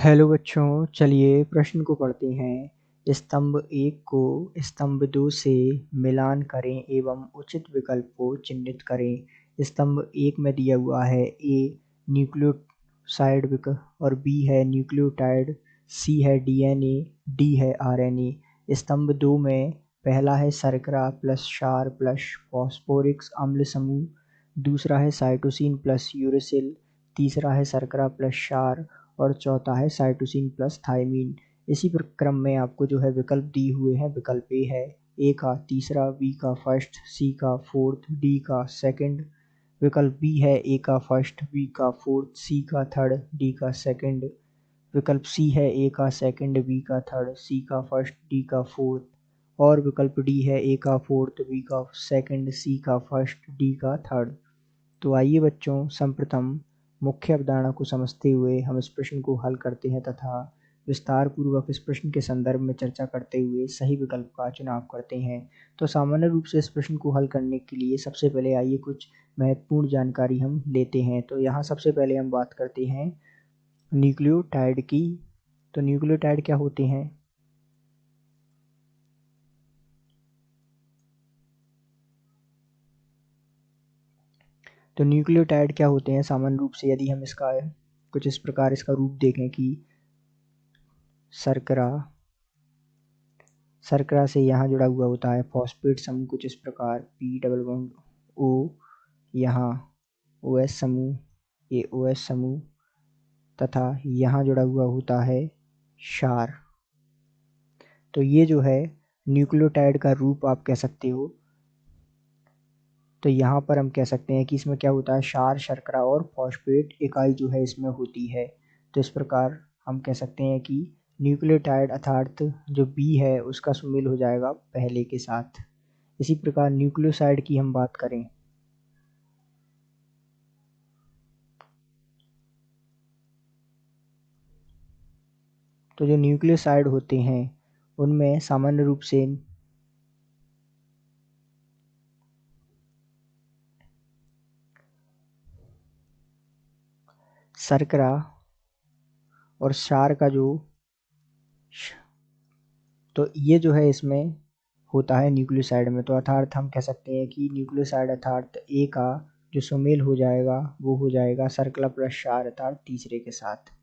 Hello बच्चों, चलिए प्रश्न को पढ़ते हैं। स्तंभ 1 को स्तंभ 2 से मिलान करें एवं उचित विकल्प को चिह्नित करें। स्तंभ 1 में दिया हुआ है ए न्यूक्लियोसाइड और बी है न्यूक्लियोटाइड, सी है डीएनए, डी है आरएनए। स्तंभ 2 में पहला है शर्करा प्लस क्षार प्लस फॉस्फोरिक अम्ल समूह, दूसरा है साइटोसिन प्लस यूरेसिल, तीसरा है शर्करा प्लस क्षार और चौथा है साइटोसिन प्लस थायमीन। इसी क्रम में आपको जो है विकल्प दिए हुए हैं। विकल्प ए है ए का तीसरा, बी का फर्स्ट, सी का फोर्थ, डी का सेकंड। विकल्प बी है ए का फर्स्ट, बी का फोर्थ, सी का थर्ड, डी का सेकंड। विकल्प सी है ए का सेकंड, बी का थर्ड, सी का फर्स्ट, डी का फोर्थ। और विकल्प डी है ए का फोर्थ, बी का सेकंड, सी का फर्स्ट, डी का थर्ड। तो आइए बच्चों, सर्वप्रथम मुख्य अवधारणा को समझते हुए हम इस प्रश्न को हल करते हैं तथा विस्तार पूर्वक इस प्रश्न के संदर्भ में चर्चा करते हुए सही विकल्प का चुनाव करते हैं। तो सामान्य रूप से इस प्रश्न को हल करने के लिए सबसे पहले आइए कुछ महत्वपूर्ण जानकारी हम लेते हैं। तो यहाँ सबसे पहले हम बात करते हैं न्यूक्लियोटाइड की। तो न्यूक्लियोटाइड क्या होते हैं? तो न्यूक्लियोटाइड क्या होते हैं सामान्य रूप से? यदि हम इसका कुछ इस प्रकार इसका रूप देखें कि शर्करा से यहाँ जुड़ा हुआ होता है फॉस्फेट समूह कुछ इस प्रकार पी डबल बॉन्ड ओ, यहाँ ओ एस समूह, ये ओ एस समूह तथा यहाँ जुड़ा हुआ होता है क्षार। तो ये जो है न्यूक्लियोटाइड का रूप आप कह सकते हो। तो यहाँ पर हम कह सकते हैं कि इसमें क्या होता है, क्षार, शर्करा और फॉस्फेट इकाई जो है इसमें होती है। तो इस प्रकार हम कह सकते हैं कि न्यूक्लियोटाइड अर्थात जो बी है उसका सुमेल हो जाएगा पहले के साथ। इसी प्रकार न्यूक्लियोसाइड की हम बात करें तो जो न्यूक्लियोसाइड होते हैं उनमें सामान्य रूप से शर्करा और क्षार का तो ये जो है इसमें होता है न्यूक्लियोसाइड में। तो अर्थात हम कह सकते हैं कि न्यूक्लियोसाइड अर्थात ए का जो सुमेल हो जाएगा वो हो जाएगा शर्करा प्लस क्षार अर्थात तीसरे के साथ।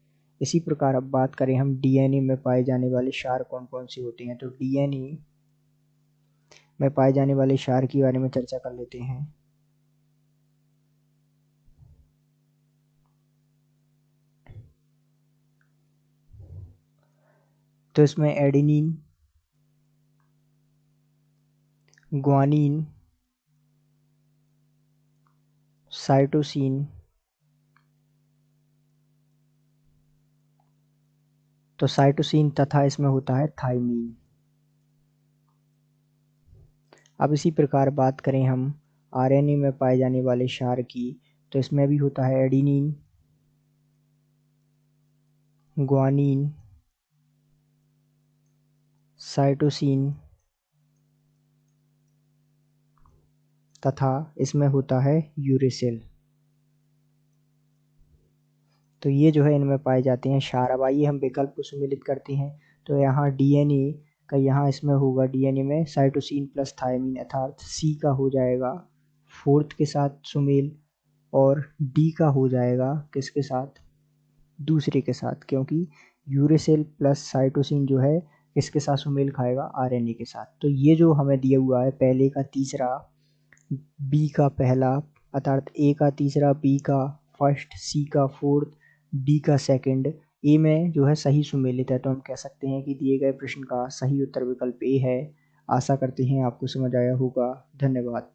इसी प्रकार अब बात करें हम डीएनए में पाए जाने वाले क्षार कौन कौन से होते हैं। तो डीएनए में पाए जाने वाले क्षार के बारे में चर्चा कर लेते हैं। तो इसमें एडेनिन, ग्वानिन, साइटोसिन, तो साइटोसिन तथा इसमें होता है थायमीन। अब इसी प्रकार बात करें हम आरएनए में पाए जाने वाले क्षार की। तो इसमें भी होता है एडेनिन, ग्वानिन, साइटोसिन तथा इसमें होता है यूरेसिल। तो ये जो है इनमें पाए जाते हैं क्षार। अब आइए हम विकल्प को सम्मिलित करते हैं। तो यहाँ डीएनए का यहाँ इसमें होगा, डीएनए में साइटोसिन प्लस थायमीन अर्थात सी का हो जाएगा फोर्थ के साथ सुमेल और डी का हो जाएगा किसके साथ, दूसरे के साथ, क्योंकि यूरेसिल प्लस साइटोसिन जो है इसके साथ सुमेल खाएगा आरएनए के साथ। तो ये जो हमें दिया हुआ है पहले का तीसरा, बी का पहला अर्थात ए का तीसरा, बी का फर्स्ट, सी का फोर्थ, डी का सेकंड, ए में जो है सही सुमेलित है। तो हम कह सकते हैं कि दिए गए प्रश्न का सही उत्तर विकल्प ए है। आशा करते हैं आपको समझ आया होगा। धन्यवाद।